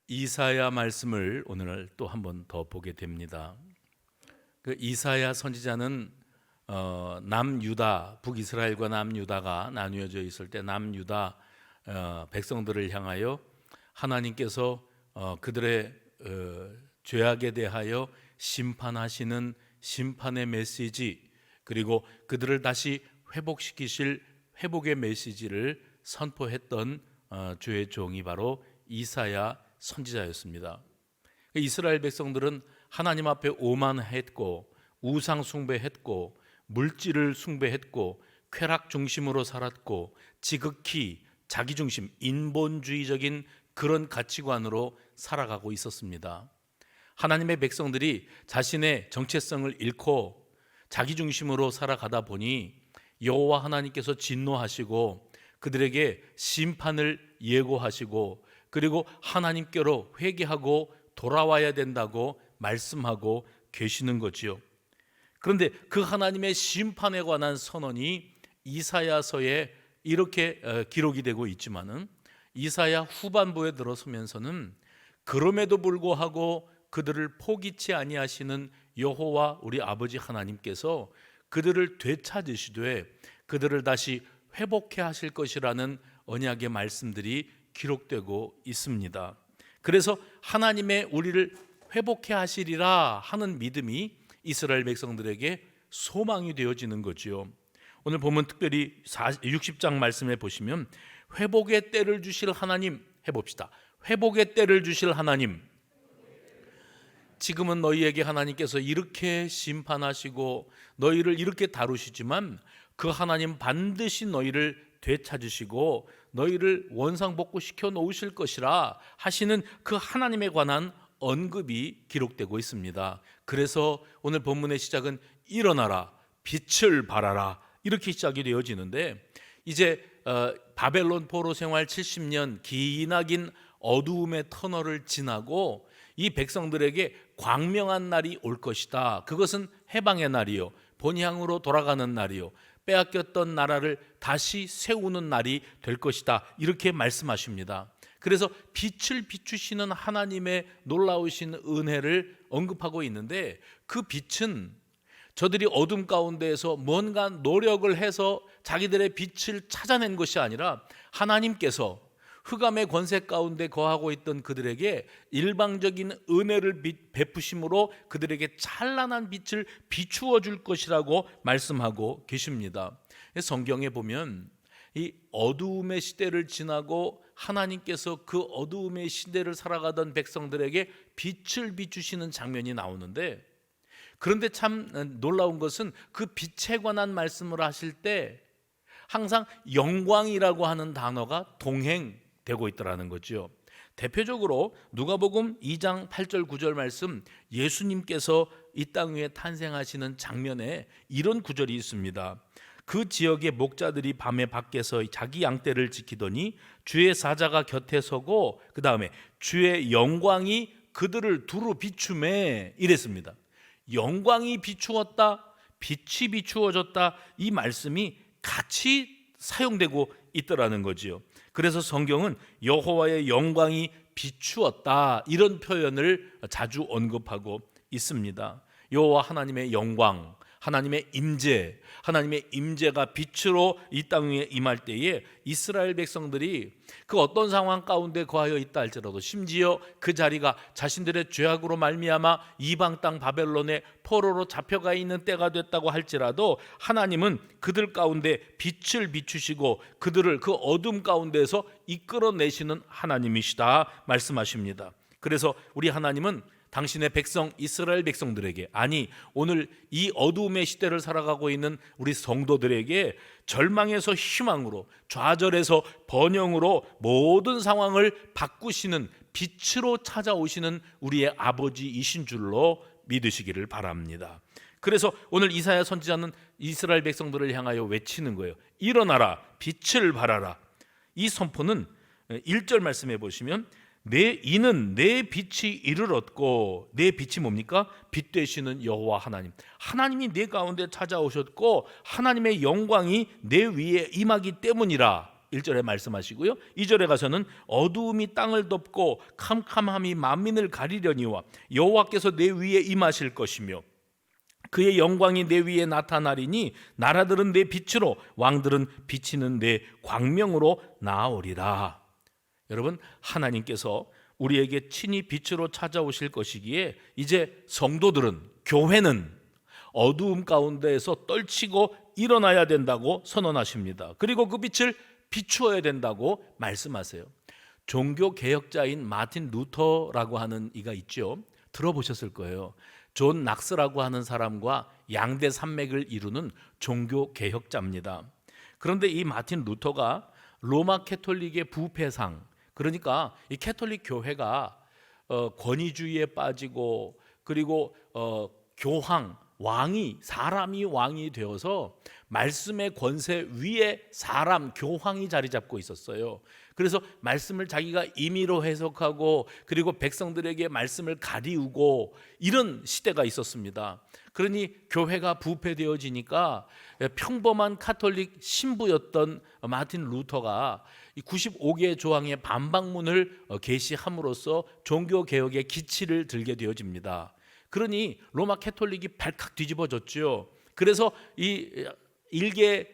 이사야 말씀을 오늘 또 한 번 더 보게 됩니다. 그 이사야 선지자는 남유다, 북이스라엘과 남유다가 나뉘어져 있을 때 남유다 백성들을 향하여 하나님께서 그들의 죄악에 대하여 심판하시는 심판의 메시지, 그리고 그들을 다시 회복시키실 회복의 메시지를 선포했던 주의 종이 바로 이사야 선지자였습니다. 이스라엘 백성들은 하나님 앞에 오만했고 우상 숭배했고 물질을 숭배했고 쾌락 중심으로 살았고 지극히 자기중심 인본주의적인 그런 가치관으로 살아가고 있었습니다. 하나님의 백성들이 자신의 정체성을 잃고 자기중심으로 살아가다 보니 여호와 하나님께서 진노하시고 그들에게 심판을 예고하시고 그리고 하나님께로 회개하고 돌아와야 된다고 말씀하고 계시는 거지요. 그런데 그 하나님의 심판에 관한 선언이 이사야서에 이렇게 기록이 되고 있지만은 이사야 후반부에 들어서면서는 그럼에도 불구하고 그들을 포기치 아니하시는 여호와 우리 아버지 하나님께서 그들을 되찾으시되 그들을 다시 회복해 하실 것이라는 언약의 말씀들이 기록되고 있습니다. 그래서 하나님의 우리를 회복해 하시리라 하는 믿음이 이스라엘 백성들에게 소망이 되어지는 거지요. 오늘 보면 특별히 60장 말씀에 보시면 회복의 때를 주실 하나님 해봅시다. 회복의 때를 주실 하나님, 지금은 너희에게 하나님께서 이렇게 심판하시고 너희를 이렇게 다루시지만 그 하나님 반드시 너희를 되찾으시고 너희를 원상복구시켜 놓으실 것이라 하시는 그 하나님에 관한 언급이 기록되고 있습니다. 그래서 오늘 본문의 시작은 일어나라 빛을 발하라 이렇게 시작이 되어지는데, 이제 바벨론 포로 생활 70년 기나긴 어두움의 터널을 지나고 이 백성들에게 광명한 날이 올 것이다. 그것은 해방의 날이요, 본향으로 돌아가는 날이요, 빼앗겼던 나라를 다시 세우는 날이 될 것이다. 이렇게 말씀하십니다. 그래서 빛을 비추시는 하나님의 놀라우신 은혜를 언급하고 있는데, 그 빛은 저들이 어둠 가운데에서 뭔가 노력을 해서 자기들의 빛을 찾아낸 것이 아니라 하나님께서 흑암의 권세 가운데 거하고 있던 그들에게 일방적인 은혜를 베푸심으로 그들에게 찬란한 빛을 비추어 줄 것이라고 말씀하고 계십니다. 성경에 보면 이 어두움의 시대를 지나고 하나님께서 그 어두움의 시대를 살아가던 백성들에게 빛을 비추시는 장면이 나오는데, 그런데 참 놀라운 것은 그 빛에 관한 말씀을 하실 때 항상 영광이라고 하는 단어가 동행되고 있더라는 거죠. 대표적으로 누가복음 2장 8절 9절 말씀, 예수님께서 이 땅 위에 탄생하시는 장면에 이런 구절이 있습니다. 그 지역의 목자들이 밤에 밖에서 자기 양떼를 지키더니 주의 사자가 곁에 서고 그 다음에 주의 영광이 그들을 두루 비추매 이랬습니다. 영광이 비추었다, 빛이 비추어졌다, 이 말씀이 같이 사용되고 있더라는 거지요. 그래서 성경은 여호와의 영광이 비추었다 이런 표현을 자주 언급하고 있습니다. 여호와 하나님의 영광, 하나님의 임재, 하나님의 임재가 빛으로 이 땅 위에 임할 때에 이스라엘 백성들이 그 어떤 상황 가운데 거하여 있다 할지라도, 심지어 그 자리가 자신들의 죄악으로 말미암아 이방 땅 바벨론의 포로로 잡혀가 있는 때가 됐다고 할지라도 하나님은 그들 가운데 빛을 비추시고 그들을 그 어둠 가운데서 이끌어내시는 하나님이시다 말씀하십니다. 그래서 우리 하나님은 당신의 백성 이스라엘 백성들에게, 아니 오늘 이 어두움의 시대를 살아가고 있는 우리 성도들에게 절망에서 희망으로, 좌절에서 번영으로 모든 상황을 바꾸시는 빛으로 찾아오시는 우리의 아버지이신 줄로 믿으시기를 바랍니다. 그래서 오늘 이사야 선지자는 이스라엘 백성들을 향하여 외치는 거예요. 일어나라 빛을 발하라. 이 선포는 1절 말씀해 보시면 이는 내 빛이 이를 얻고, 내 빛이 뭡니까? 빛 되시는 여호와 하나님, 하나님이 내 가운데 찾아오셨고 하나님의 영광이 내 위에 임하기 때문이라. 1절에 말씀하시고요. 2절에 가서는 어두움이 땅을 덮고 캄캄함이 만민을 가리려니와 여호와께서 내 위에 임하실 것이며 그의 영광이 내 위에 나타나리니 나라들은 내 빛으로 왕들은 비치는 내 광명으로 나아오리라. 여러분, 하나님께서 우리에게 친히 빛으로 찾아오실 것이기에 이제 성도들은, 교회는 어두움 가운데에서 떨치고 일어나야 된다고 선언하십니다. 그리고 그 빛을 비추어야 된다고 말씀하세요. 종교 개혁자인 마틴 루터라고 하는 이가 있죠. 들어보셨을 거예요. 존 낙스라고 하는 사람과 양대 산맥을 이루는 종교 개혁자입니다. 그런데 이 마틴 루터가 로마 캐톨릭의 부패상, 그러니까 이 캐톨릭 교회가 권위주의에 빠지고 그리고 교황, 왕이, 사람이 왕이 되어서 말씀의 권세 위에 사람, 교황이 자리 잡고 있었어요. 그래서 말씀을 자기가 임의로 해석하고 그리고 백성들에게 말씀을 가리우고 이런 시대가 있었습니다. 그러니 교회가 부패되어지니까 평범한 카톨릭 신부였던 마틴 루터가 95개의 조항의 반박문을 게시함으로써 종교개혁의 기치를 들게 되어집니다. 그러니 로마 캐톨릭이 발칵 뒤집어졌죠. 그래서 이 일개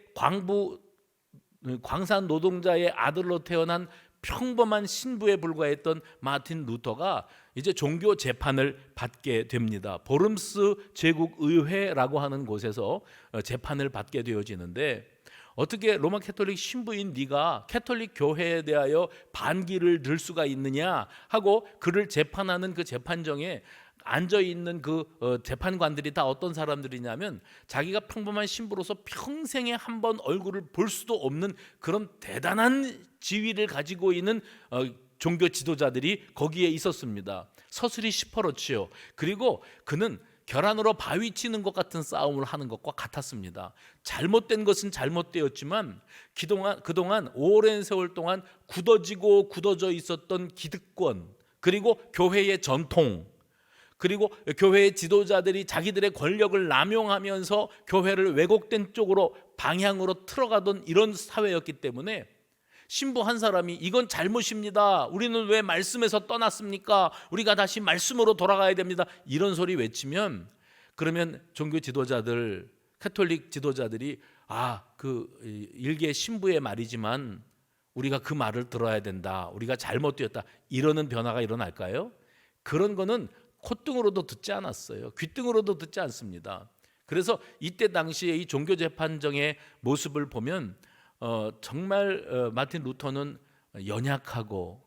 광산 노동자의 아들로 태어난 평범한 신부에 불과했던 마틴 루터가 이제 종교 재판을 받게 됩니다. 보름스 제국의회라고 하는 곳에서 재판을 받게 되어지는데, 어떻게 로마 캐톨릭 신부인 네가 캐톨릭 교회에 대하여 반기를 들 수가 있느냐 하고 그를 재판하는 그 재판정에 앉아있는 그 재판관들이 다 어떤 사람들이냐면 자기가 평범한 신부로서 평생에 한 번 얼굴을 볼 수도 없는 그런 대단한 지위를 가지고 있는 종교 지도자들이 거기에 있었습니다. 서슬이 시퍼렇지요. 그리고 그는 결안으로 바위 치는 것 같은 싸움을 하는 것과 같았습니다. 잘못된 것은 잘못되었지만 그동안 오랜 세월 동안 굳어지고 굳어져 있었던 기득권, 그리고 교회의 전통, 그리고 교회의 지도자들이 자기들의 권력을 남용하면서 교회를 왜곡된 쪽으로 방향으로 틀어가던 이런 사회였기 때문에 신부 한 사람이 이건 잘못입니다, 우리는 왜 말씀에서 떠났습니까, 우리가 다시 말씀으로 돌아가야 됩니다, 이런 소리 외치면 그러면 종교 지도자들, 캐톨릭 지도자들이 그 일개 신부의 말이지만 우리가 그 말을 들어야 된다, 우리가 잘못되었다, 이러는 변화가 일어날까요? 그런 거는 콧등으로도 듣지 않았어요. 귓등으로도 듣지 않습니다. 그래서 이때 당시에 이 종교재판정의 모습을 보면 정말 마틴 루터는 연약하고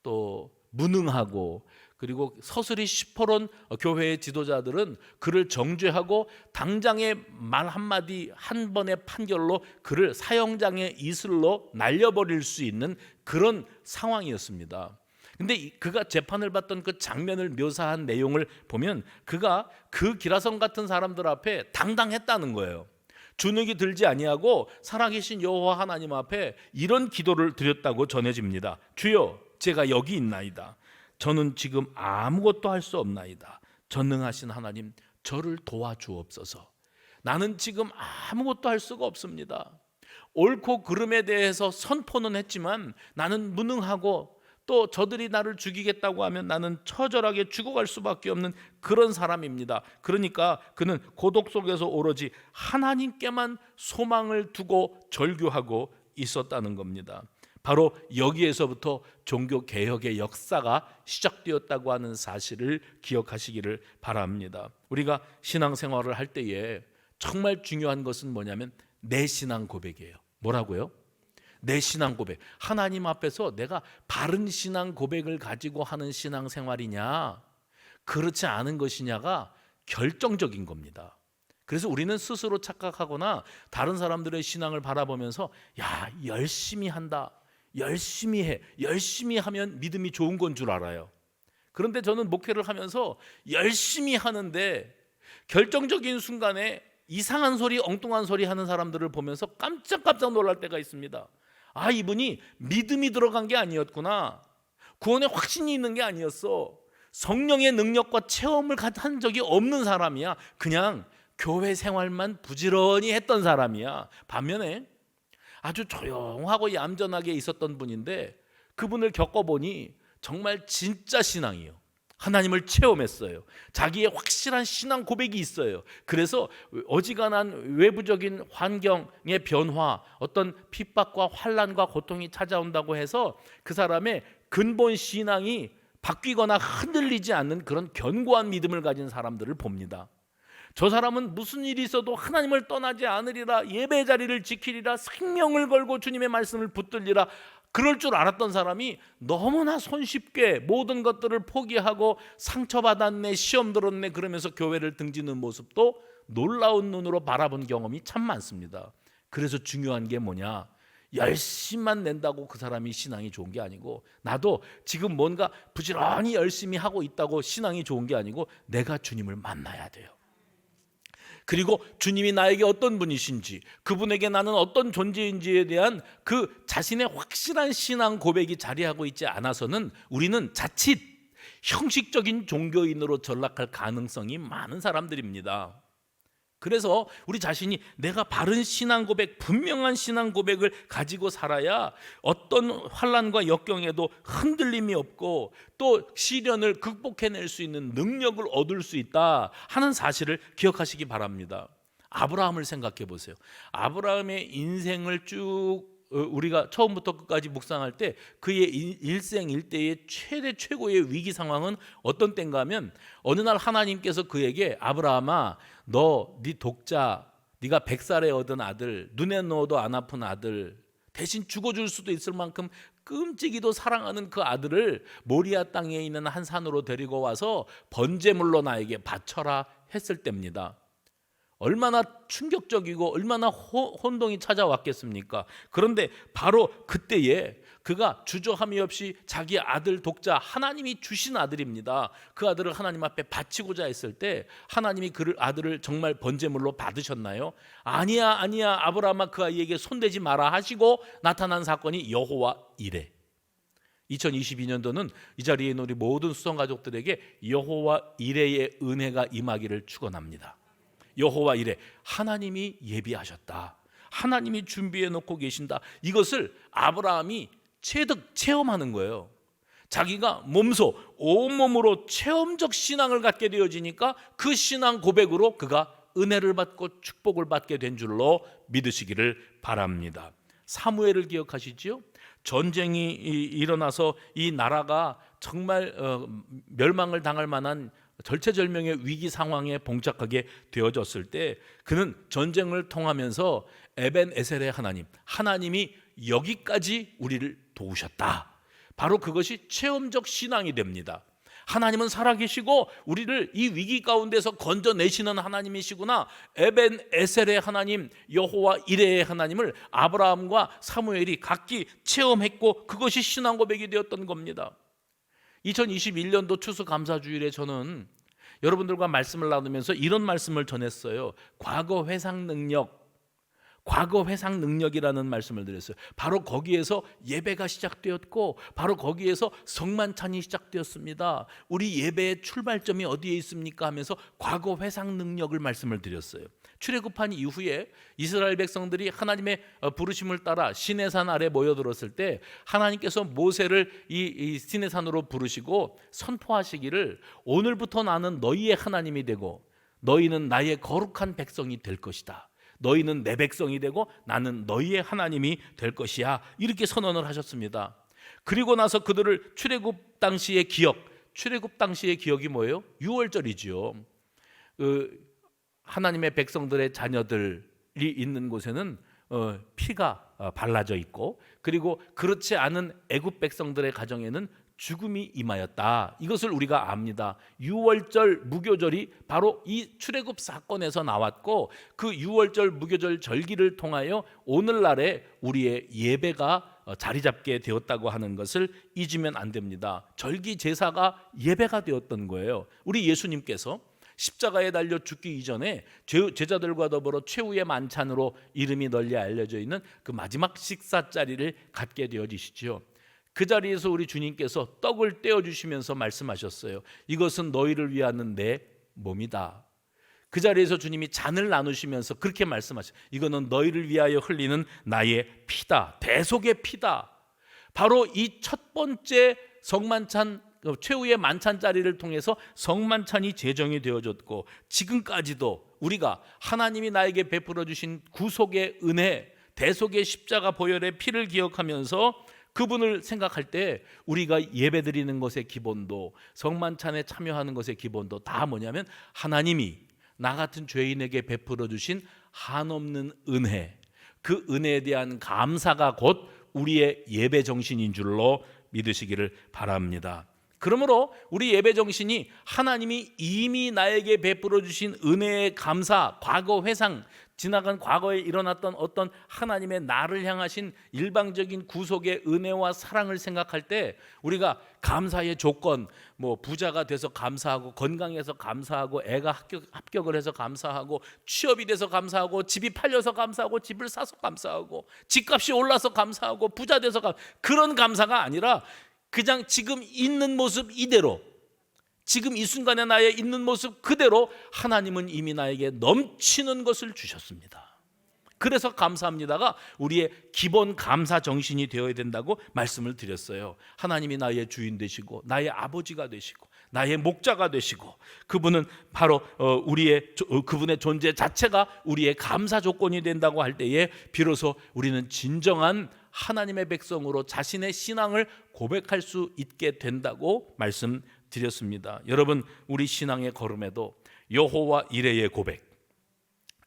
또 무능하고 그리고 서슬이 시퍼런 교회의 지도자들은 그를 정죄하고 당장의 말 한마디 한 번의 판결로 그를 사형장의 이슬로 날려버릴 수 있는 그런 상황이었습니다. 근데 그가 재판을 받던 그 장면을 묘사한 내용을 보면 그가 그 기라성 같은 사람들 앞에 당당했다는 거예요. 주눅이 들지 아니하고 살아계신 여호와 하나님 앞에 이런 기도를 드렸다고 전해집니다. 주여, 제가 여기 있나이다. 저는 지금 아무것도 할 수 없나이다. 전능하신 하나님, 저를 도와주옵소서. 나는 지금 아무것도 할 수가 없습니다. 옳고 그름에 대해서 선포는 했지만 나는 무능하고 또 저들이 나를 죽이겠다고 하면 나는 처절하게 죽어갈 수밖에 없는 그런 사람입니다. 그러니까 그는 고독 속에서 오로지 하나님께만 소망을 두고 절규하고 있었다는 겁니다. 바로 여기에서부터 종교개혁의 역사가 시작되었다고 하는 사실을 기억하시기를 바랍니다. 우리가 신앙생활을 할 때에 정말 중요한 것은 뭐냐면 내 신앙 고백이에요. 뭐라고요? 내 신앙 고백. 하나님 앞에서 내가 바른 신앙 고백을 가지고 하는 신앙생활이냐, 그렇지 않은 것이냐가 결정적인 겁니다. 그래서 우리는 스스로 착각하거나 다른 사람들의 신앙을 바라보면서 열심히 한다, 열심히 해, 열심히 하면 믿음이 좋은 건 줄 알아요. 그런데 저는 목회를 하면서 열심히 하는데 결정적인 순간에 이상한 소리, 엉뚱한 소리 하는 사람들을 보면서 깜짝깜짝 놀랄 때가 있습니다. 이분이 믿음이 들어간 게 아니었구나, 구원에 확신이 있는 게 아니었어, 성령의 능력과 체험을 한 적이 없는 사람이야, 그냥 교회 생활만 부지런히 했던 사람이야. 반면에 아주 조용하고 얌전하게 있었던 분인데 그분을 겪어보니 정말 진짜 신앙이요, 하나님을 체험했어요. 자기의 확실한 신앙 고백이 있어요. 그래서 어지간한 외부적인 환경의 변화, 어떤 핍박과 환난과 고통이 찾아온다고 해서 그 사람의 근본 신앙이 바뀌거나 흔들리지 않는 그런 견고한 믿음을 가진 사람들을 봅니다. 저 사람은 무슨 일이 있어도 하나님을 떠나지 않으리라, 예배 자리를 지키리라, 생명을 걸고 주님의 말씀을 붙들리라, 그럴 줄 알았던 사람이 너무나 손쉽게 모든 것들을 포기하고 상처받았네, 시험 들었네 그러면서 교회를 등지는 모습도 놀라운 눈으로 바라본 경험이 참 많습니다. 그래서 중요한 게 뭐냐, 열심만 낸다고 그 사람이 신앙이 좋은 게 아니고, 나도 지금 뭔가 부지런히 열심히 하고 있다고 신앙이 좋은 게 아니고, 내가 주님을 만나야 돼요. 그리고 주님이 나에게 어떤 분이신지, 그분에게 나는 어떤 존재인지에 대한 그 자신의 확실한 신앙 고백이 자리하고 있지 않아서는 우리는 자칫 형식적인 종교인으로 전락할 가능성이 많은 사람들입니다. 그래서 우리 자신이 내가 바른 신앙 고백, 분명한 신앙 고백을 가지고 살아야 어떤 환난과 역경에도 흔들림이 없고 또 시련을 극복해낼 수 있는 능력을 얻을 수 있다 하는 사실을 기억하시기 바랍니다. 아브라함을 생각해 보세요. 아브라함의 인생을 쭉 우리가 처음부터 끝까지 묵상할 때 그의 일생일대의 최고의 위기 상황은 어떤 때인가 하면, 어느 날 하나님께서 그에게 아브라함아, 너 네 독자, 네가 100살에 얻은 아들, 눈에 넣어도 안 아픈 아들, 대신 죽어줄 수도 있을 만큼 끔찍이도 사랑하는 그 아들을 모리아 땅에 있는 한 산으로 데리고 와서 번제물로 나에게 바쳐라 했을 때입니다. 얼마나 충격적이고 얼마나 혼동이 찾아왔겠습니까? 그런데 바로 그때에 그가 주저함이 없이 자기 아들 독자, 하나님이 주신 아들입니다, 그 아들을 하나님 앞에 바치고자 했을 때 하나님이 그 아들을 정말 번제물로 받으셨나요? 아니야 아브라함아, 그 아이에게 손대지 마라 하시고 나타난 사건이 여호와 이레. 2022년도는 이 자리에 있는 우리 모든 수성 가족들에게 여호와 이레의 은혜가 임하기를 축원합니다. 여호와 이레, 하나님이 예비하셨다, 하나님이 준비해 놓고 계신다, 이것을 아브라함이 체험하는 거예요. 자기가 몸소 온몸으로 체험적 신앙을 갖게 되어지니까 그 신앙 고백으로 그가 은혜를 받고 축복을 받게 된 줄로 믿으시기를 바랍니다. 사무엘을 기억하시지요? 전쟁이 일어나서 이 나라가 정말 멸망을 당할 만한 절체절명의 위기 상황에 봉착하게 되어졌을 때 그는 전쟁을 통하면서 에벤에셀의 하나님이 여기까지 우리를 도우셨다, 바로 그것이 체험적 신앙이 됩니다. 하나님은 살아계시고 우리를 이 위기 가운데서 건져내시는 하나님이시구나, 에벤에셀의 하나님, 여호와 이레의 하나님을 아브라함과 사무엘이 각기 체험했고 그것이 신앙 고백이 되었던 겁니다. 2021년도 추수감사주일에 저는 여러분들과 말씀을 나누면서 이런 말씀을 전했어요. 과거 회상 능력이라는 말씀을 드렸어요. 바로 거기에서 예배가 시작되었고 바로 거기에서 성만찬이 시작되었습니다. 우리 예배의 출발점이 어디에 있습니까 하면서 과거 회상 능력을 말씀을 드렸어요. 출애굽한 이후에 이스라엘 백성들이 하나님의 부르심을 따라 시내산 아래 모여들었을 때 하나님께서 모세를 이 시내산으로 부르시고 선포하시기를, 오늘부터 나는 너희의 하나님이 되고 너희는 나의 거룩한 백성이 될 것이다, 너희는 내 백성이 되고 나는 너희의 하나님이 될 것이야, 이렇게 선언을 하셨습니다. 그리고 나서 그들을 출애굽 당시의 기억이 뭐예요? 유월절이지요. 하나님의 백성들의 자녀들이 있는 곳에는 피가 발라져 있고, 그리고 그렇지 않은 애굽 백성들의 가정에는 죽음이 임하였다, 이것을 우리가 압니다. 유월절 무교절이 바로 이 출애굽 사건에서 나왔고, 그 유월절 무교절 절기를 통하여 오늘날에 우리의 예배가 자리 잡게 되었다고 하는 것을 잊으면 안 됩니다. 절기 제사가 예배가 되었던 거예요. 우리 예수님께서 십자가에 달려 죽기 이전에 제자들과 더불어 최후의 만찬으로 이름이 널리 알려져 있는 그 마지막 식사 자리를 갖게 되어지시죠. 그 자리에서 우리 주님께서 떡을 떼어주시면서 말씀하셨어요. 이것은 너희를 위하는 내 몸이다. 그 자리에서 주님이 잔을 나누시면서 그렇게 말씀하셨어요. 이거는 너희를 위하여 흘리는 나의 피다. 대속의 피다. 바로 이 첫 번째 성만찬, 최후의 만찬 자리를 통해서 성만찬이 제정이 되어졌고, 지금까지도 우리가 하나님이 나에게 베풀어 주신 구속의 은혜, 대속의 십자가 보혈의 피를 기억하면서 그분을 생각할 때 우리가 예배드리는 것의 기본도, 성만찬에 참여하는 것의 기본도 다 뭐냐면 하나님이 나 같은 죄인에게 베풀어 주신 한없는 은혜, 그 은혜에 대한 감사가 곧 우리의 예배 정신인 줄로 믿으시기를 바랍니다. 그러므로 우리 예배 정신이 하나님이 이미 나에게 베풀어 주신 은혜의 감사, 과거 회상, 지나간 과거에 일어났던 어떤 하나님의 나를 향하신 일방적인 구속의 은혜와 사랑을 생각할 때 우리가 감사의 조건, 뭐 부자가 돼서 감사하고, 건강해서 감사하고, 애가 합격을 해서 감사하고, 취업이 돼서 감사하고, 집이 팔려서 감사하고, 집을 사서 감사하고, 집값이 올라서 감사하고, 부자 돼서 그런 감사가 아니라 그냥 지금 있는 모습 이대로, 지금 이 순간에 나의 있는 모습 그대로 하나님은 이미 나에게 넘치는 것을 주셨습니다. 그래서 감사합니다가 우리의 기본 감사 정신이 되어야 된다고 말씀을 드렸어요. 하나님이 나의 주인 되시고, 나의 아버지가 되시고, 나의 목자가 되시고, 그분은 바로 그분의 존재 자체가 우리의 감사 조건이 된다고 할 때에 비로소 우리는 진정한 하나님의 백성으로 자신의 신앙을 고백할 수 있게 된다고 말씀드렸습니다. 여러분, 우리 신앙의 걸음에도 여호와 이레의 고백,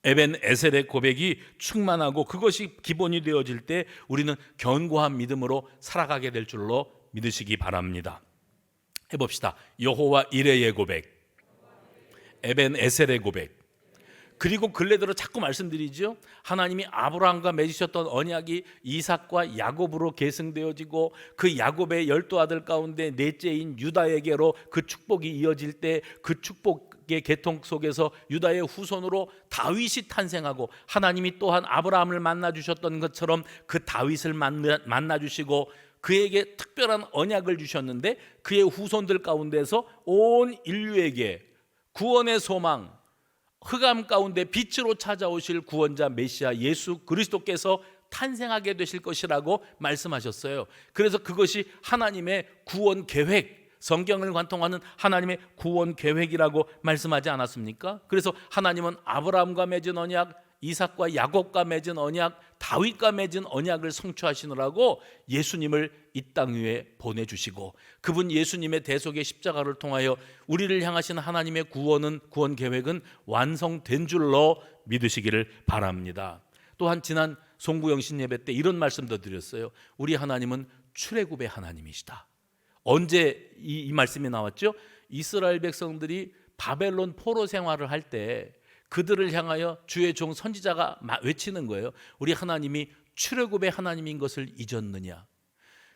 에벤 에셀의 고백이 충만하고 그것이 기본이 되어질 때 우리는 견고한 믿음으로 살아가게 될 줄로 믿으시기 바랍니다. 해봅시다. 여호와 이레의 고백, 에벤 에셀의 고백. 그리고 근래 들어 자꾸 말씀드리죠. 하나님이 아브라함과 맺으셨던 언약이 이삭과 야곱으로 계승되어지고, 그 야곱의 12 아들 가운데 넷째인 유다에게로 그 축복이 이어질 때 그 축복의 계통 속에서 유다의 후손으로 다윗이 탄생하고, 하나님이 또한 아브라함을 만나 주셨던 것처럼 그 다윗을 만나 주시고 그에게 특별한 언약을 주셨는데, 그의 후손들 가운데서 온 인류에게 구원의 소망, 흑암 가운데 빛으로 찾아오실 구원자 메시아 예수 그리스도께서 탄생하게 되실 것이라고 말씀하셨어요. 그래서 그것이 하나님의 구원 계획, 성경을 관통하는 하나님의 구원 계획이라고 말씀하지 않았습니까? 그래서 하나님은 아브라함과 맺은 언약, 이삭과 야곱과 맺은 언약, 다윗과 맺은 언약을 성취하시느라고 예수님을 이 땅 위에 보내주시고, 그분 예수님의 대속의 십자가를 통하여 우리를 향하신 하나님의 구원 계획은 완성된 줄로 믿으시기를 바랍니다. 또한 지난 송구영신 예배 때 이런 말씀도 드렸어요. 우리 하나님은 출애굽의 하나님이시다. 언제 이 말씀이 나왔죠? 이스라엘 백성들이 바벨론 포로 생활을 할 때 그들을 향하여 주의 종 선지자가 외치는 거예요. 우리 하나님이 출애굽의 하나님인 것을 잊었느냐?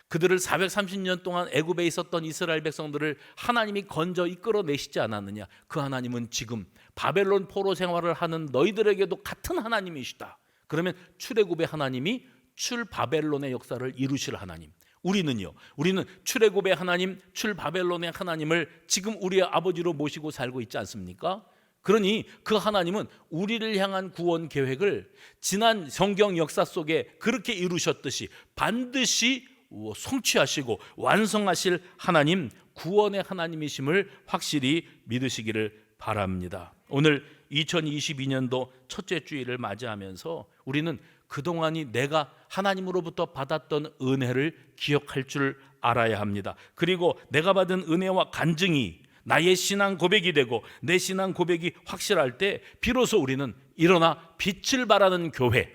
그들을 430년 동안 애굽에 있었던 이스라엘 백성들을 하나님이 건져 이끌어내시지 않았느냐? 그 하나님은 지금 바벨론 포로 생활을 하는 너희들에게도 같은 하나님이시다. 그러면 출애굽의 하나님이 출바벨론의 역사를 이루실 하나님. 우리는요, 우리는 출애굽의 하나님, 출바벨론의 하나님을 지금 우리의 아버지로 모시고 살고 있지 않습니까? 그러니 그 하나님은 우리를 향한 구원 계획을 지난 성경 역사 속에 그렇게 이루셨듯이 반드시 성취하시고 완성하실 하나님, 구원의 하나님이심을 확실히 믿으시기를 바랍니다. 오늘 2022년도 첫째 주일을 맞이하면서 우리는 그동안이 내가 하나님으로부터 받았던 은혜를 기억할 줄 알아야 합니다. 그리고 내가 받은 은혜와 간증이 나의 신앙 고백이 되고 내 신앙 고백이 확실할 때 비로소 우리는 일어나 빛을 발하는 교회,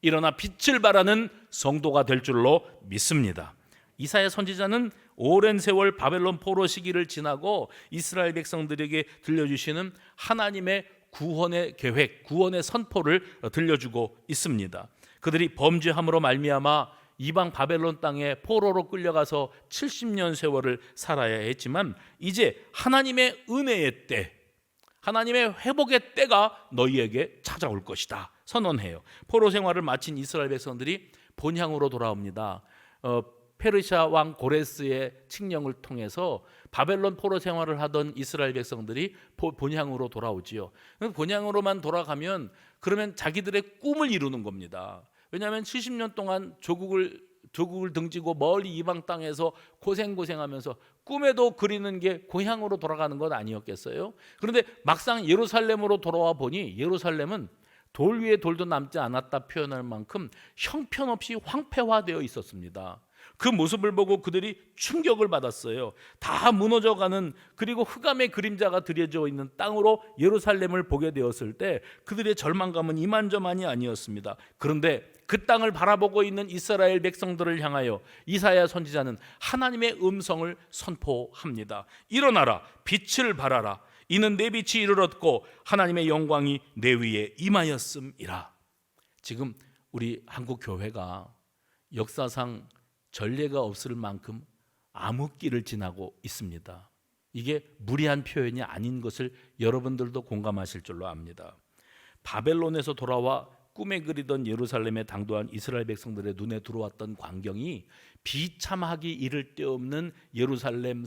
일어나 빛을 발하는 성도가 될 줄로 믿습니다. 이사야 선지자는 오랜 세월 바벨론 포로 시기를 지나고 이스라엘 백성들에게 들려주시는 하나님의 구원의 계획, 구원의 선포를 들려주고 있습니다. 그들이 범죄함으로 말미암아 이방 바벨론 땅에 포로로 끌려가서 70년 세월을 살아야 했지만 이제 하나님의 은혜의 때, 하나님의 회복의 때가 너희에게 찾아올 것이다 선언해요. 포로 생활을 마친 이스라엘 백성들이 본향으로 돌아옵니다. 페르시아 왕 고레스의 칙령을 통해서 바벨론 포로 생활을 하던 이스라엘 백성들이 본향으로 돌아오지요. 본향으로만 돌아가면 그러면 자기들의 꿈을 이루는 겁니다. 왜냐하면 70년 동안 조국을 등지고 멀리 이방 땅에서 고생하면서 꿈에도 그리는 게 고향으로 돌아가는 건 아니었겠어요? 그런데 막상 예루살렘으로 돌아와 보니 예루살렘은 돌 위에 돌도 남지 않았다 표현할 만큼 형편없이 황폐화되어 있었습니다. 그 모습을 보고 그들이 충격을 받았어요. 다 무너져가는, 그리고 흑암의 그림자가 드려져 있는 땅으로 예루살렘을 보게 되었을 때 그들의 절망감은 이만저만이 아니었습니다. 그런데 그 땅을 바라보고 있는 이스라엘 백성들을 향하여 이사야 선지자는 하나님의 음성을 선포합니다. 일어나라, 빛을 발하라. 이는 내 빛이 이르렀고 하나님의 영광이 내 위에 임하였음이라. 지금 우리 한국 교회가 역사상 전례가 없을 만큼 암흑기를 지나고 있습니다. 이게 무리한 표현이 아닌 것을 여러분들도 공감하실 줄로 압니다. 바벨론에서 돌아와 꿈에 그리던 예루살렘에 당도한 이스라엘 백성들의 눈에 들어왔던 광경이 비참하기 이를 데 없는 예루살렘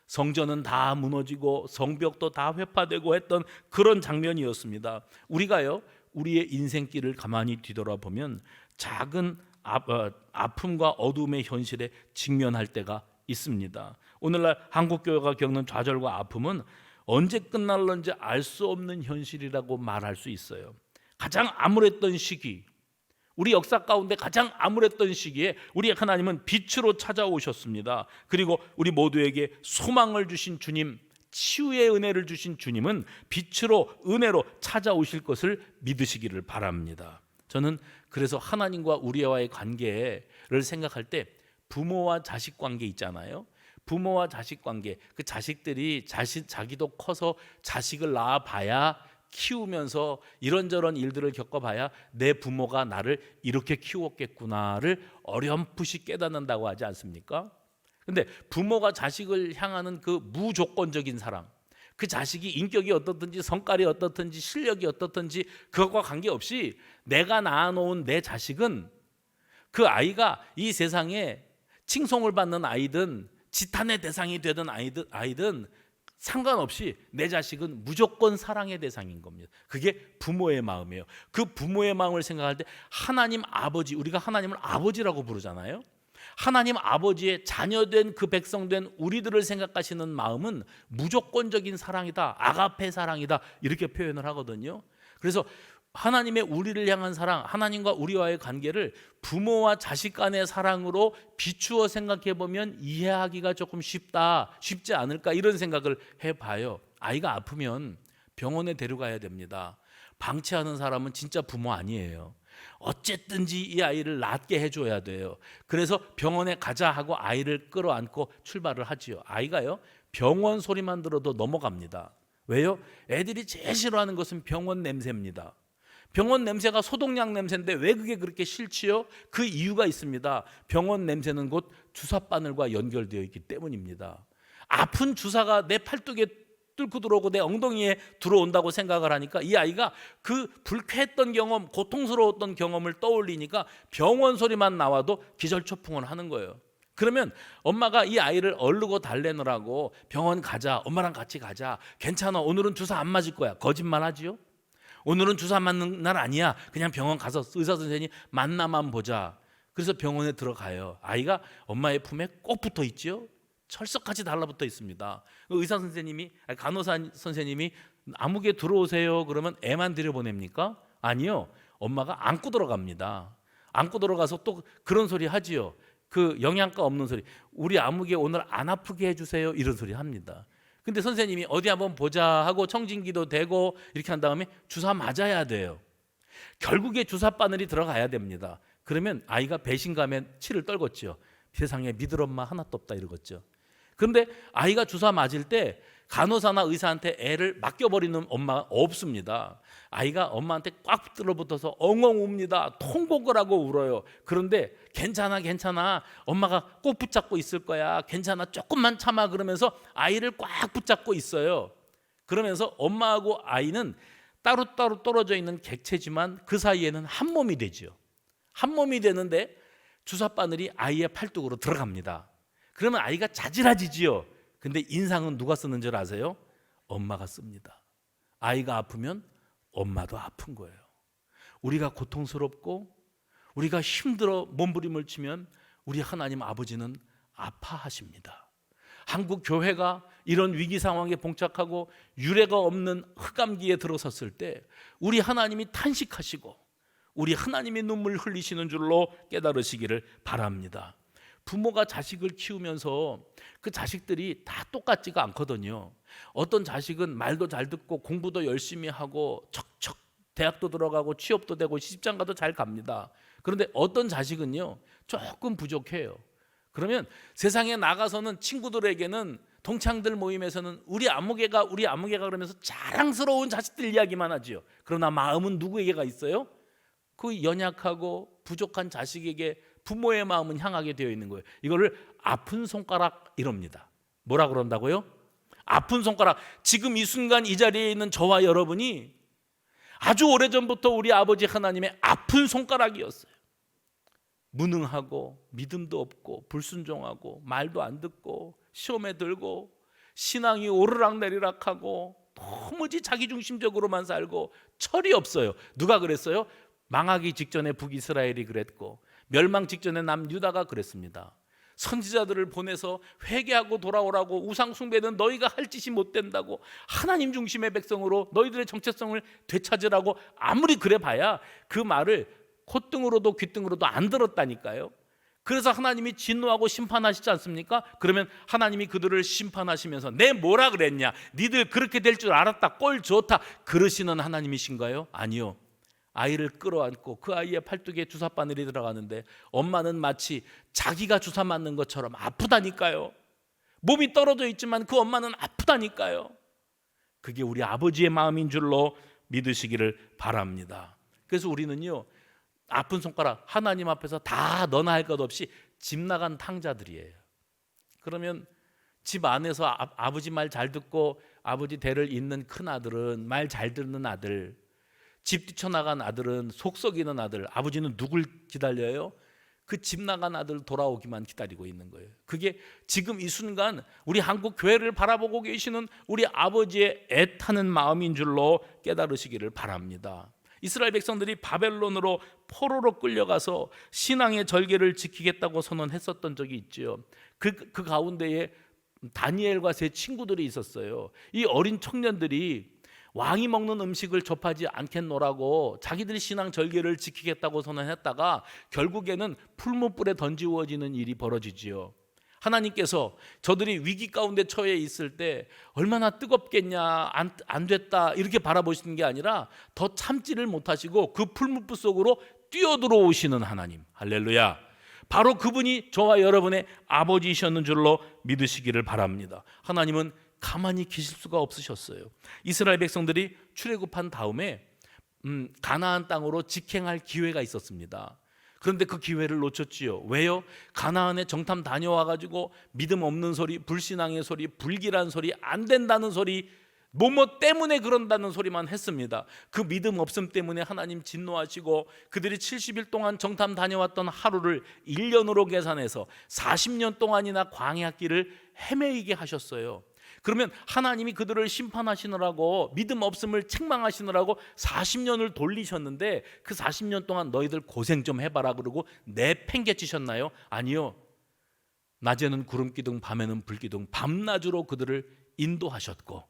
성전은 다 무너지고 성벽도 다 회파되고 했던 그런 장면이었습니다. 우리가요, 우리의 인생길을 가만히 뒤돌아보면 작은 아픔과 어둠의 현실에 직면할 때가 있습니다. 오늘날 한국교회가 겪는 좌절과 아픔은 언제 끝날런지 알 수 없는 현실이라고 말할 수 있어요. 가장 암울했던 시기, 우리 역사 가운데 가장 암울했던 시기에 우리 하나님은 빛으로 찾아오셨습니다. 그리고 우리 모두에게 소망을 주신 주님, 치유의 은혜를 주신 주님은 빛으로, 은혜로 찾아오실 것을 믿으시기를 바랍니다. 저는 그래서 하나님과 우리와의 관계를 생각할 때 부모와 자식 관계 있잖아요. 부모와 자식 관계, 그 자식들이 자기도 커서 자식을 낳아봐야, 키우면서 이런저런 일들을 겪어봐야 내 부모가 나를 이렇게 키웠겠구나를 어렴풋이 깨닫는다고 하지 않습니까? 근데 부모가 자식을 향하는 그 무조건적인 사랑, 그 자식이 인격이 어떻든지 성깔이 어떻든지 실력이 어떻든지 그것과 관계없이 내가 낳아놓은 내 자식은, 그 아이가 이 세상에 칭송을 받는 아이든 지탄의 대상이 되던 아이든 상관없이 내 자식은 무조건 사랑의 대상인 겁니다. 그게 부모의 마음이에요. 그 부모의 마음을 생각할 때 하나님 아버지, 우리가 하나님을 아버지라고 부르잖아요. 하나님 아버지의 자녀된 그 백성된 우리들을 생각하시는 마음은 무조건적인 사랑이다, 아가페 사랑이다, 이렇게 표현을 하거든요. 그래서 하나님의 우리를 향한 사랑, 하나님과 우리와의 관계를 부모와 자식 간의 사랑으로 비추어 생각해 보면 이해하기가 조금 쉽지 않을까, 이런 생각을 해봐요. 아이가 아프면 병원에 데려가야 됩니다. 방치하는 사람은 진짜 부모 아니에요. 어쨌든지 이 아이를 낫게 해줘야 돼요. 그래서 병원에 가자 하고 아이를 끌어안고 출발을 하지요. 아이가요, 병원 소리만 들어도 넘어갑니다. 왜요? 애들이 제일 싫어하는 것은 병원 냄새입니다. 병원 냄새가 소독약 냄새인데 왜 그게 그렇게 싫지요? 그 이유가 있습니다. 병원 냄새는 곧 주사바늘과 연결되어 있기 때문입니다. 아픈 주사가 내 팔뚝에 뚫고 들어오고 내 엉덩이에 들어온다고 생각을 하니까 이 아이가 그 불쾌했던 경험, 고통스러웠던 경험을 떠올리니까 병원 소리만 나와도 기절초풍을 하는 거예요. 그러면 엄마가 이 아이를 얼르고 달래느라고 병원 가자, 엄마랑 같이 가자, 괜찮아, 오늘은 주사 안 맞을 거야, 거짓말 하지요? 오늘은 주사 맞는 날 아니야, 그냥 병원 가서 의사 선생님 만나만 보자. 그래서 병원에 들어가요. 아이가 엄마의 품에 꼭 붙어 있지요. 철석같이 달라붙어 있습니다. 의사 선생님이, 간호사 선생님이 아무개 들어오세요 그러면 애만 들여보냅니까? 아니요, 엄마가 안고 들어갑니다. 안고 들어가서 또 그런 소리 하지요. 그 영양가 없는 소리, 우리 아무개 오늘 안 아프게 해주세요, 이런 소리 합니다. 근데 선생님이 어디 한번 보자 하고 청진기도 대고 이렇게 한 다음에 주사 맞아야 돼요. 결국에 주사 바늘이 들어가야 됩니다. 그러면 아이가 배신감에 치를 떨궜죠. 세상에 믿을 엄마 하나도 없다 이러겠죠. 그런데 아이가 주사 맞을 때 간호사나 의사한테 애를 맡겨버리는 엄마가 없습니다. 아이가 엄마한테 꽉 들어붙어서 엉엉 웁니다. 통곡을 하고 울어요. 그런데 괜찮아, 엄마가 꼭 붙잡고 있을 거야, 괜찮아, 조금만 참아, 그러면서 아이를 꽉 붙잡고 있어요. 그러면서 엄마하고 아이는 따로따로 떨어져 있는 객체지만 그 사이에는 한 몸이 되죠. 한 몸이 되는데 주사바늘이 아이의 팔뚝으로 들어갑니다. 그러면 아이가 자지러지지요. 근데 인상은 누가 쓰는 줄 아세요? 엄마가 씁니다. 아이가 아프면 엄마도 아픈 거예요. 우리가 고통스럽고 우리가 힘들어 몸부림을 치면 우리 하나님 아버지는 아파하십니다. 한국 교회가 이런 위기 상황에 봉착하고 유례가 없는 흑암기에 들어섰을 때 우리 하나님이 탄식하시고 우리 하나님의 눈물 흘리시는 줄로 깨달으시기를 바랍니다. 부모가 자식을 키우면서 그 자식들이 다 똑같지가 않거든요. 어떤 자식은 말도 잘 듣고 공부도 열심히 하고 척척 대학도 들어가고 취업도 되고 시집장가도 잘 갑니다. 그런데 어떤 자식은요 조금 부족해요. 그러면 세상에 나가서는 친구들에게는 동창들 모임에서는 우리 아무개가 그러면서 자랑스러운 자식들 이야기만 하지요. 그러나 마음은 누구에게가 있어요? 그 연약하고 부족한 자식에게 부모의 마음은 향하게 되어 있는 거예요. 이거를 아픈 손가락 이럽니다. 뭐라 그런다고요? 아픈 손가락. 지금 이 순간 이 자리에 있는 저와 여러분이 아주 오래전부터 우리 아버지 하나님의 아픈 손가락이었어요. 무능하고 믿음도 없고 불순종하고 말도 안 듣고 시험에 들고 신앙이 오르락내리락하고 도무지 자기중심적으로만 살고 철이 없어요. 누가 그랬어요? 망하기 직전에 북이스라엘이 그랬고 멸망 직전에 남유다가 그랬습니다. 선지자들을 보내서 회개하고 돌아오라고 우상 숭배는 너희가 할 짓이 못 된다고 하나님 중심의 백성으로 너희들의 정체성을 되찾으라고 아무리 그래 봐야 그 말을 콧등으로도 귓등으로도 안 들었다니까요. 그래서 하나님이 진노하고 심판하시지 않습니까? 그러면 하나님이 그들을 심판하시면서 내 뭐라 그랬냐? 니들 그렇게 될 줄 알았다. 꼴 좋다. 그러시는 하나님이신가요? 아니요. 아이를 끌어안고 그 아이의 팔뚝에 주사바늘이 들어가는데 엄마는 마치 자기가 주사 맞는 것처럼 아프다니까요. 몸이 떨어져 있지만 그 엄마는 아프다니까요. 그게 우리 아버지의 마음인 줄로 믿으시기를 바랍니다. 그래서 우리는요 아픈 손가락 하나님 앞에서 다 너나 할 것 없이 집 나간 탕자들이에요. 그러면 집 안에서 아버지 말 잘 듣고 아버지 대를 잇는 큰 아들은 말 잘 듣는 아들, 집 뛰쳐나간 아들은 속 썩이는 아들. 아버지는 누굴 기다려요? 그 집 나간 아들 돌아오기만 기다리고 있는 거예요. 그게 지금 이 순간 우리 한국 교회를 바라보고 계시는 우리 아버지의 애타는 마음인 줄로 깨달으시기를 바랍니다. 이스라엘 백성들이 바벨론으로 포로로 끌려가서 신앙의 절개를 지키겠다고 선언했었던 적이 있죠. 그 가운데에 다니엘과 세 친구들이 있었어요. 이 어린 청년들이 왕이 먹는 음식을 접하지 않겠노라고 자기들이 신앙 절개를 지키겠다고 선언했다가 결국에는 풀무불에 던지워지는 일이 벌어지지요. 하나님께서 저들이 위기 가운데 처해 있을 때 얼마나 뜨겁겠냐, 안 됐다 이렇게 바라보시는 게 아니라 더 참지를 못하시고 그 풀무불 속으로 뛰어들어오시는 하나님. 할렐루야. 바로 그분이 저와 여러분의 아버지이셨는 줄로 믿으시기를 바랍니다. 하나님은 가만히 계실 수가 없으셨어요. 이스라엘 백성들이 출애굽한 다음에 가나안 땅으로 직행할 기회가 있었습니다. 그런데 그 기회를 놓쳤지요. 왜요? 가나안에 정탐 다녀와가지고 믿음 없는 소리, 불신앙의 소리, 불길한 소리, 안 된다는 소리, 뭐뭐 때문에 그런다는 소리만 했습니다. 그 믿음 없음 때문에 하나님 진노하시고 그들이 70일 동안 정탐 다녀왔던 하루를 1년으로 계산해서 40년 동안이나 광야길을 헤매이게 하셨어요. 그러면 하나님이 그들을 심판하시느라고 믿음 없음을 책망하시느라고 40년을 돌리셨는데 그 40년 동안 너희들 고생 좀 해봐라 그러고 내팽개치셨나요? 아니요. 낮에는 구름기둥 밤에는 불기둥 밤낮으로 그들을 인도하셨고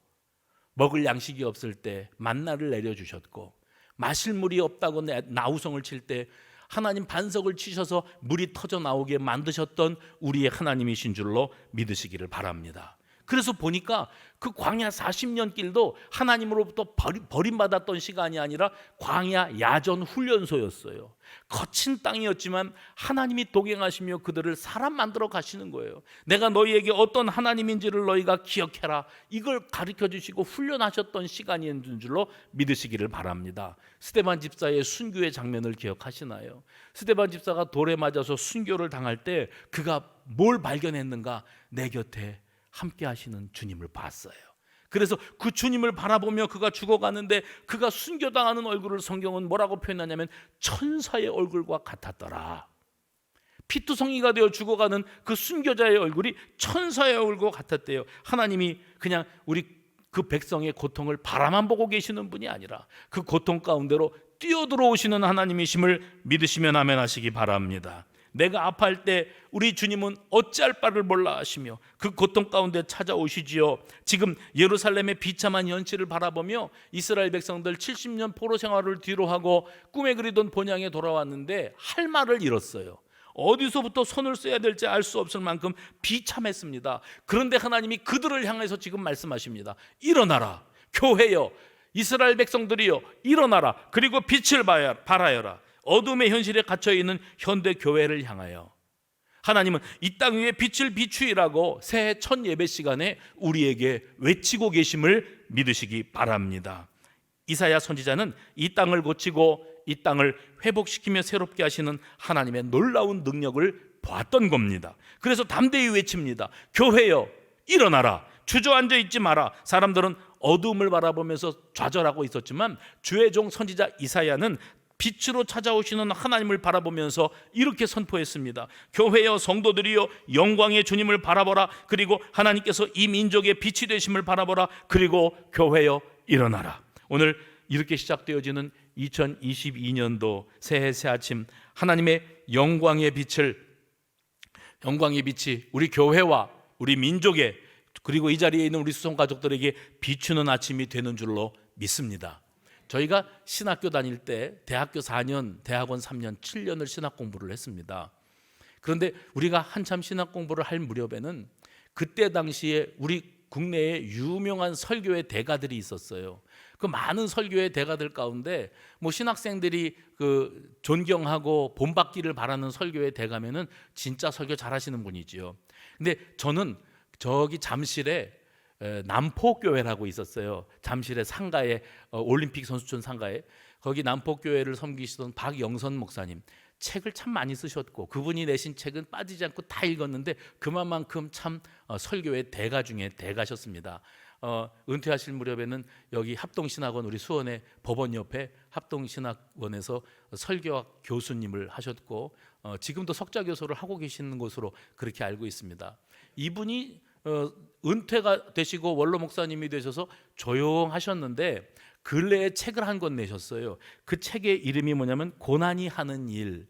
먹을 양식이 없을 때 만나를 내려주셨고 마실 물이 없다고 나우성을 칠 때 하나님 반석을 치셔서 물이 터져 나오게 만드셨던 우리의 하나님이신 줄로 믿으시기를 바랍니다. 그래서 보니까 그 광야 40년 길도 하나님으로부터 버림받았던 시간이 아니라 광야 야전 훈련소였어요. 거친 땅이었지만 하나님이 동행하시며 그들을 사람 만들어 가시는 거예요. 내가 너희에게 어떤 하나님인지를 너희가 기억해라. 이걸 가르쳐 주시고 훈련하셨던 시간이었는 줄로 믿으시기를 바랍니다. 스데반 집사의 순교의 장면을 기억하시나요? 스데반 집사가 돌에 맞아서 순교를 당할 때 그가 뭘 발견했는가? 내 곁에 함께 하시는 주님을 봤어요. 그래서 그 주님을 바라보며 그가 죽어가는데 그가 순교당하는 얼굴을 성경은 뭐라고 표현하냐면 천사의 얼굴과 같았더라. 피투성이가 되어 죽어가는 그 순교자의 얼굴이 천사의 얼굴과 같았대요. 하나님이 그냥 우리 그 백성의 고통을 바라만 보고 계시는 분이 아니라 그 고통 가운데로 뛰어들어오시는 하나님이심을 믿으시면 아멘 하시기 바랍니다. 내가 아파할 때 우리 주님은 어찌할 바를 몰라 하시며 그 고통 가운데 찾아오시지요. 지금 예루살렘의 비참한 현실을 바라보며 이스라엘 백성들 70년 포로 생활을 뒤로하고 꿈에 그리던 본향에 돌아왔는데 할 말을 잃었어요. 어디서부터 손을 써야 될지 알 수 없을 만큼 비참했습니다. 그런데 하나님이 그들을 향해서 지금 말씀하십니다. 일어나라, 교회여, 이스라엘 백성들이여, 일어나라. 그리고 빛을 발하여라. 어둠의 현실에 갇혀있는 현대 교회를 향하여 하나님은 이 땅 위에 빛을 비추이라고 새해 첫 예배 시간에 우리에게 외치고 계심을 믿으시기 바랍니다. 이사야 선지자는 이 땅을 고치고 이 땅을 회복시키며 새롭게 하시는 하나님의 놀라운 능력을 보았던 겁니다. 그래서 담대히 외칩니다. 교회여, 일어나라. 주저앉아 있지 마라. 사람들은 어둠을 바라보면서 좌절하고 있었지만 주의 종 선지자 이사야는 빛으로 찾아오시는 하나님을 바라보면서 이렇게 선포했습니다. 교회여, 성도들이여, 영광의 주님을 바라보라. 그리고 하나님께서 이 민족의 빛이 되심을 바라보라. 그리고 교회여, 일어나라. 오늘 이렇게 시작되어지는 2022년도 새해 새 아침, 하나님의 영광의 빛이 우리 교회와 우리 민족에, 그리고 이 자리에 있는 우리 수송 가족들에게 비추는 아침이 되는 줄로 믿습니다. 저희가 신학교 다닐 때 대학교 4년, 대학원 3년, 7년을 신학 공부를 했습니다. 그런데 우리가 한참 신학 공부를 할 무렵에는 그때 당시에 우리 국내에 유명한 설교의 대가들이 있었어요. 그 많은 설교의 대가들 가운데 뭐 신학생들이 그 존경하고 본받기를 바라는 설교의 대가면은 진짜 설교 잘하시는 분이지요. 근데 저는 저기 잠실에 남포교회라고 있었어요. 잠실의 상가에, 올림픽 선수촌 상가에, 거기 남포교회를 섬기시던 박영선 목사님, 책을 참 많이 쓰셨고 그분이 내신 책은 빠지지 않고 다 읽었는데 그만큼 참 설교의 대가 중에 대가셨습니다. 은퇴하실 무렵에는 여기 합동신학원, 우리 수원의 법원 옆에 합동신학원에서 설교학 교수님을 하셨고 지금도 석자교수를 하고 계시는 것으로 그렇게 알고 있습니다. 이분이 은퇴가 되시고 원로 목사님이 되셔서 조용하셨는데 근래에 책을 한 권 내셨어요. 그 책의 이름이 뭐냐면 고난이 하는 일.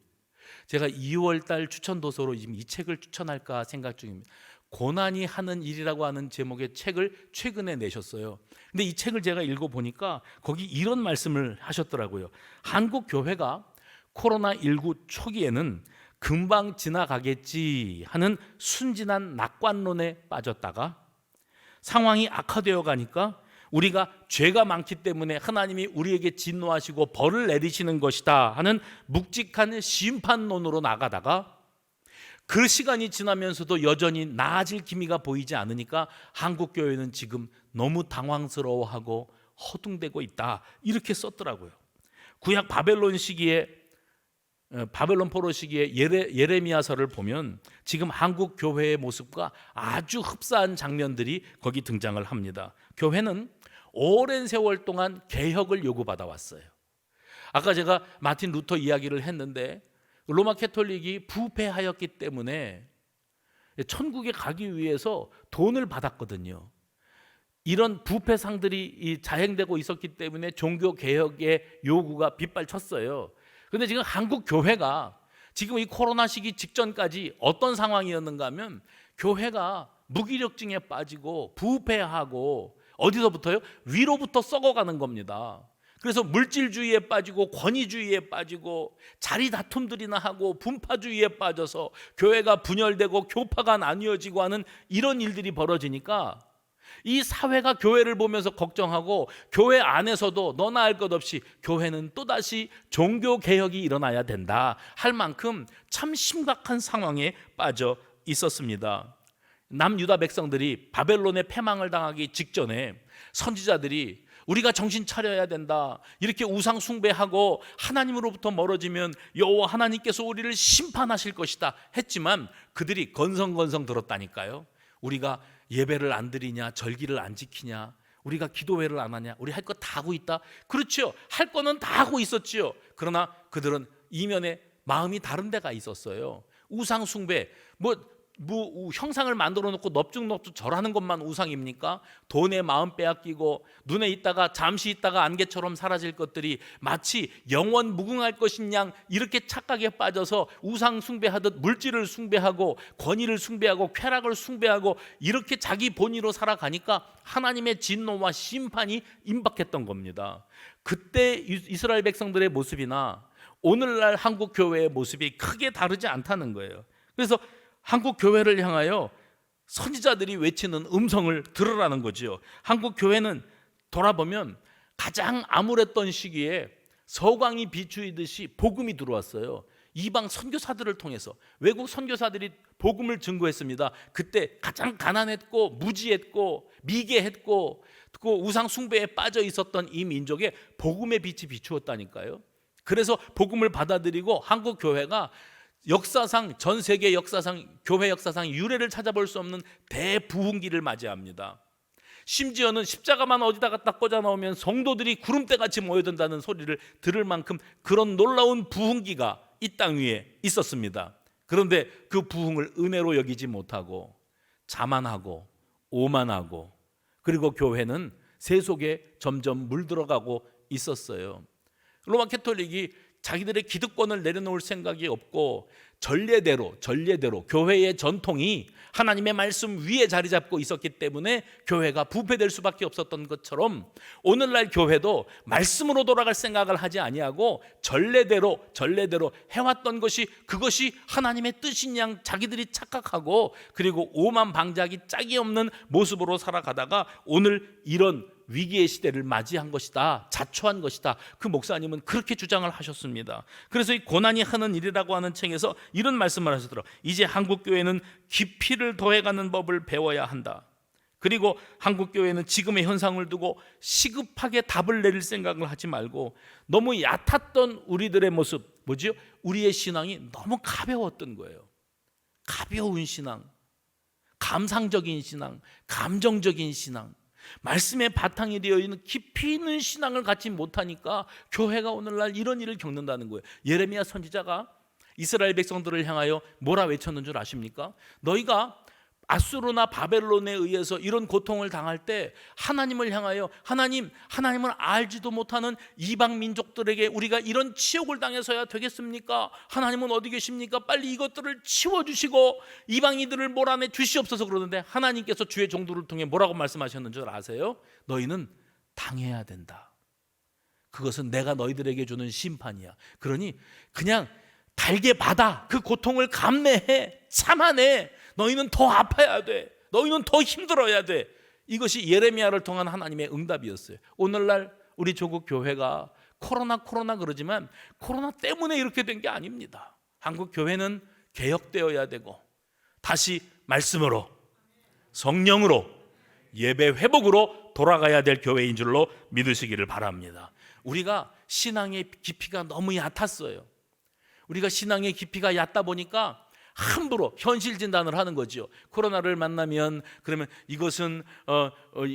제가 2월 달 추천 도서로 지금 이 책을 추천할까 생각 중입니다. 고난이 하는 일이라고 하는 제목의 책을 최근에 내셨어요. 근데 이 책을 제가 읽어보니까 거기 이런 말씀을 하셨더라고요. 한국 교회가 코로나19 초기에는 금방 지나가겠지 하는 순진한 낙관론에 빠졌다가 상황이 악화되어 가니까 우리가 죄가 많기 때문에 하나님이 우리에게 진노하시고 벌을 내리시는 것이다 하는 묵직한 심판론으로 나가다가 그 시간이 지나면서도 여전히 나아질 기미가 보이지 않으니까 한국 교회는 지금 너무 당황스러워하고 허둥대고 있다, 이렇게 썼더라고요. 구약 바벨론 시기에, 바벨론 포로 시기에 예레미야서를 보면 지금 한국 교회의 모습과 아주 흡사한 장면들이 거기 등장을 합니다. 교회는 오랜 세월 동안 개혁을 요구받아 왔어요. 아까 제가 마틴 루터 이야기를 했는데 로마 캐톨릭이 부패하였기 때문에 천국에 가기 위해서 돈을 받았거든요. 이런 부패상들이 자행되고 있었기 때문에 종교 개혁의 요구가 빗발쳤어요. 그런데 지금 한국 교회가 지금 이 코로나 시기 직전까지 어떤 상황이었는가 하면 교회가 무기력증에 빠지고 부패하고 어디서부터요? 위로부터 썩어가는 겁니다. 그래서 물질주의에 빠지고 권위주의에 빠지고 자리 다툼들이나 하고 분파주의에 빠져서 교회가 분열되고 교파가 나뉘어지고 하는 이런 일들이 벌어지니까 이 사회가 교회를 보면서 걱정하고 교회 안에서도 너나 할 것 없이 교회는 또다시 종교개혁이 일어나야 된다 할 만큼 참 심각한 상황에 빠져 있었습니다. 남유다 백성들이 바벨론의 패망을 당하기 직전에 선지자들이 우리가 정신 차려야 된다, 이렇게 우상 숭배하고 하나님으로부터 멀어지면 여호와 하나님께서 우리를 심판하실 것이다 했지만 그들이 건성건성 들었다니까요. 우리가 예배를 안 드리냐, 절기를 안 지키냐, 우리가 기도회를 안 하냐, 우리 할 거 다 하고 있다. 그렇죠, 할 거는 다 하고 있었지요. 그러나 그들은 이면에 마음이 다른 데가 있었어요. 우상 숭배, 뭐 형상을 만들어 놓고 넙죽넙죽 절하는 것만 우상입니까? 돈에 마음 빼앗기고 눈에 있다가 잠시 있다가 안개처럼 사라질 것들이 마치 영원 무궁할 것인 양 이렇게 착각에 빠져서 우상 숭배하듯 물질을 숭배하고 권위를 숭배하고 쾌락을 숭배하고 이렇게 자기 본의로 살아가니까 하나님의 진노와 심판이 임박했던 겁니다. 그때 이스라엘 백성들의 모습이나 오늘날 한국 교회의 모습이 크게 다르지 않다는 거예요. 그래서 한국 교회를 향하여 선지자들이 외치는 음성을 들으라는 거죠. 한국 교회는 돌아보면 가장 암울했던 시기에 서광이 비추이듯이 복음이 들어왔어요. 이방 선교사들을 통해서 외국 선교사들이 복음을 증거했습니다. 그때 가장 가난했고 무지했고 미개했고 그 우상 숭배에 빠져 있었던 이 민족에 복음의 빛이 비추었다니까요. 그래서 복음을 받아들이고 한국 교회가 역사상 전 세계 역사상 교회 역사상 유례를 찾아볼 수 없는 대부흥기를 맞이합니다. 심지어는 십자가만 어디다가 딱 꽂아 놓으면 성도들이 구름대같이 모여든다는 소리를 들을 만큼 그런 놀라운 부흥기가 이 땅 위에 있었습니다. 그런데 그 부흥을 은혜로 여기지 못하고 자만하고 오만하고 그리고 교회는 세속에 점점 물들어가고 있었어요. 로마 캐톨릭이 자기들의 기득권을 내려놓을 생각이 없고 전례대로 교회의 전통이 하나님의 말씀 위에 자리 잡고 있었기 때문에 교회가 부패될 수밖에 없었던 것처럼 오늘날 교회도 말씀으로 돌아갈 생각을 하지 아니하고 전례대로 해왔던 것이 그것이 하나님의 뜻인 양 자기들이 착각하고 그리고 오만방자하기 짝이 없는 모습으로 살아가다가 오늘 이런 위기의 시대를 맞이한 것이다, 자초한 것이다. 그 목사님은 그렇게 주장을 하셨습니다. 그래서 이 고난이 하는 일이라고 하는 책에서 이런 말씀을 하시더라고요. 이제 한국교회는 깊이를 더해가는 법을 배워야 한다. 그리고 한국교회는 지금의 현상을 두고 시급하게 답을 내릴 생각을 하지 말고 너무 얕았던 우리들의 모습, 뭐지요? 우리의 신앙이 너무 가벼웠던 거예요. 가벼운 신앙, 감상적인 신앙, 감정적인 신앙, 말씀의 바탕이 되어 있는 깊이 있는 신앙을 갖지 못하니까 교회가 오늘날 이런 일을 겪는다는 거예요. 예레미야 선지자가 이스라엘 백성들을 향하여 뭐라 외쳤는 줄 아십니까? 너희가 아수르나 바벨론에 의해서 이런 고통을 당할 때 하나님을 향하여 하나님을 알지도 못하는 이방 민족들에게 우리가 이런 치욕을 당해서야 되겠습니까? 하나님은 어디 계십니까? 빨리 이것들을 치워주시고 이방인들을 몰아내 주시옵소서 그러는데 하나님께서 주의 종들을 통해 뭐라고 말씀하셨는 줄 아세요? 너희는 당해야 된다. 그것은 내가 너희들에게 주는 심판이야. 그러니 그냥 달게 받아. 그 고통을 감내해. 참아내. 너희는 더 아파야 돼. 너희는 더 힘들어야 돼. 이것이 예레미야를 통한 하나님의 응답이었어요. 오늘날 우리 조국 교회가 코로나 그러지만 코로나 때문에 이렇게 된 게 아닙니다. 한국 교회는 개혁되어야 되고 다시 말씀으로 성령으로 예배 회복으로 돌아가야 될 교회인 줄로 믿으시기를 바랍니다. 우리가 신앙의 깊이가 너무 얕았어요. 우리가 신앙의 깊이가 얕다 보니까 함부로 현실 진단을 하는 거죠. 코로나를 만나면 그러면 이것은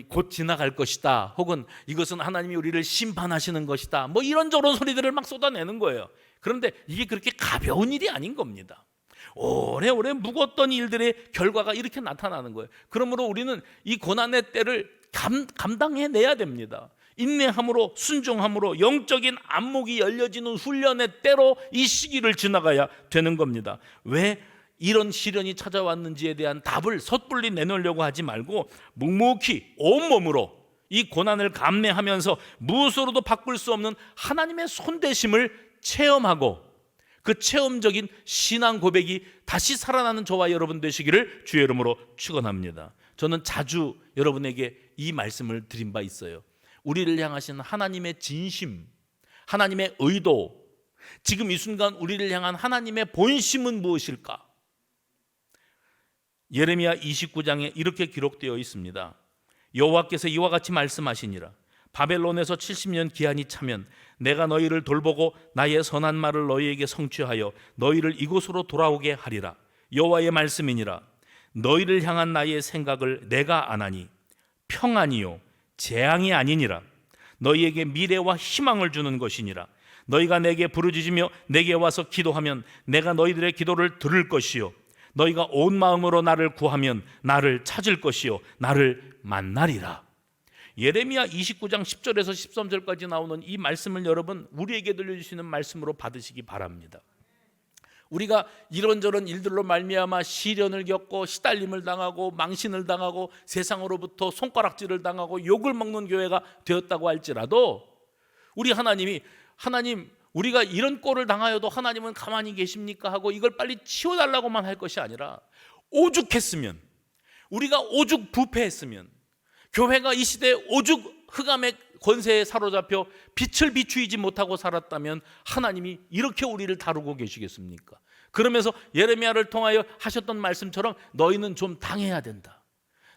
곧 지나갈 것이다. 혹은 이것은 하나님이 우리를 심판하시는 것이다. 뭐 이런저런 소리들을 막 쏟아내는 거예요. 그런데 이게 그렇게 가벼운 일이 아닌 겁니다. 오래오래 묵었던 일들의 결과가 이렇게 나타나는 거예요. 그러므로 우리는 이 고난의 때를 감당해내야 됩니다. 인내함으로 순종함으로 영적인 안목이 열려지는 훈련의 때로 이 시기를 지나가야 되는 겁니다. 왜 이런 시련이 찾아왔는지에 대한 답을 섣불리 내놓으려고 하지 말고 묵묵히 온몸으로 이 고난을 감내하면서 무엇으로도 바꿀 수 없는 하나님의 손대심을 체험하고 그 체험적인 신앙 고백이 다시 살아나는 저와 여러분 되시기를 주의 이름으로 축원합니다. 저는 자주 여러분에게 이 말씀을 드린 바 있어요. 우리를 향하신 하나님의 진심, 하나님의 의도, 지금 이 순간 우리를 향한 하나님의 본심은 무엇일까? 예레미야 29장에 이렇게 기록되어 있습니다. 여호와께서 이와 같이 말씀하시니라. 바벨론에서 70년 기한이 차면 내가 너희를 돌보고 나의 선한 말을 너희에게 성취하여 너희를 이곳으로 돌아오게 하리라. 여호와의 말씀이니라. 너희를 향한 나의 생각을 내가 아나니 평안이요 재앙이 아니니라. 너희에게 미래와 희망을 주는 것이니라. 너희가 내게 부르짖으며 내게 와서 기도하면 내가 너희들의 기도를 들을 것이요 너희가 온 마음으로 나를 구하면 나를 찾을 것이요 나를 만나리라. 예레미야 29장 10절에서 13절까지 나오는 이 말씀을 여러분 우리에게 들려주시는 말씀으로 받으시기 바랍니다. 우리가 이런저런 일들로 말미암아 시련을 겪고 시달림을 당하고 망신을 당하고 세상으로부터 손가락질을 당하고 욕을 먹는 교회가 되었다고 할지라도 우리 하나님 우리가 이런 꼴을 당하여도 하나님은 가만히 계십니까 하고 이걸 빨리 치워달라고만 할 것이 아니라 오죽했으면, 우리가 오죽 부패했으면, 교회가 이 시대에 오죽 흑암의 권세에 사로잡혀 빛을 비추이지 못하고 살았다면 하나님이 이렇게 우리를 다루고 계시겠습니까? 그러면서 예레미야를 통하여 하셨던 말씀처럼 너희는 좀 당해야 된다,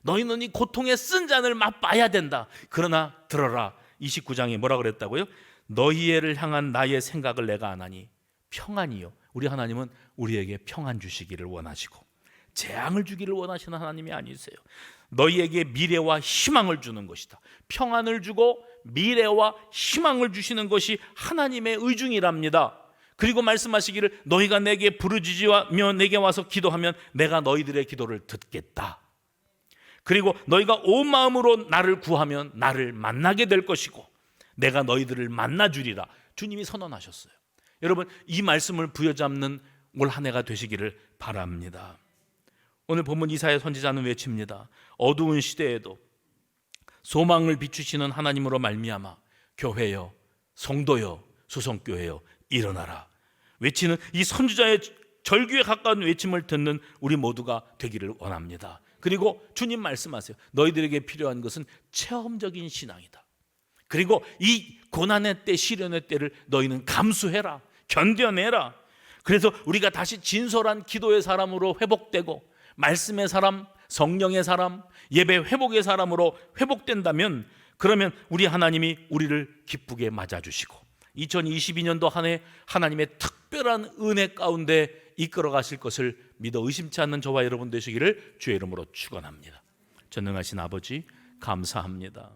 너희는 이 고통의 쓴 잔을 맛봐야 된다. 그러나 들어라, 29장에 뭐라 그랬다고요? 너희를 향한 나의 생각을 내가 아나니 평안이요. 우리 하나님은 우리에게 평안 주시기를 원하시고 재앙을 주기를 원하시는 하나님이 아니세요. 너희에게 미래와 희망을 주는 것이다. 평안을 주고 미래와 희망을 주시는 것이 하나님의 의중이랍니다. 그리고 말씀하시기를 너희가 내게 부르짖으며 내게 와서 기도하면 내가 너희들의 기도를 듣겠다. 그리고 너희가 온 마음으로 나를 구하면 나를 만나게 될 것이고 내가 너희들을 만나주리라. 주님이 선언하셨어요. 여러분 이 말씀을 부여잡는 올 한 해가 되시기를 바랍니다. 오늘 본문 이사야 선지자는 외칩니다. 어두운 시대에도 소망을 비추시는 하나님으로 말미암아 교회여, 성도여, 수성교회여 일어나라 외치는 이 선지자의 절규에 가까운 외침을 듣는 우리 모두가 되기를 원합니다. 그리고 주님 말씀하세요. 너희들에게 필요한 것은 체험적인 신앙이다. 그리고 이 고난의 때, 시련의 때를 너희는 감수해라, 견뎌내라. 그래서 우리가 다시 진솔한 기도의 사람으로 회복되고 말씀의 사람, 성령의 사람, 예배 회복의 사람으로 회복된다면 그러면 우리 하나님이 우리를 기쁘게 맞아주시고 2022년도 한 해 하나님의 특별한 은혜 가운데 이끌어 가실 것을 믿어 의심치 않는 저와 여러분 되시기를 주의 이름으로 축원합니다. 전능하신 아버지 감사합니다.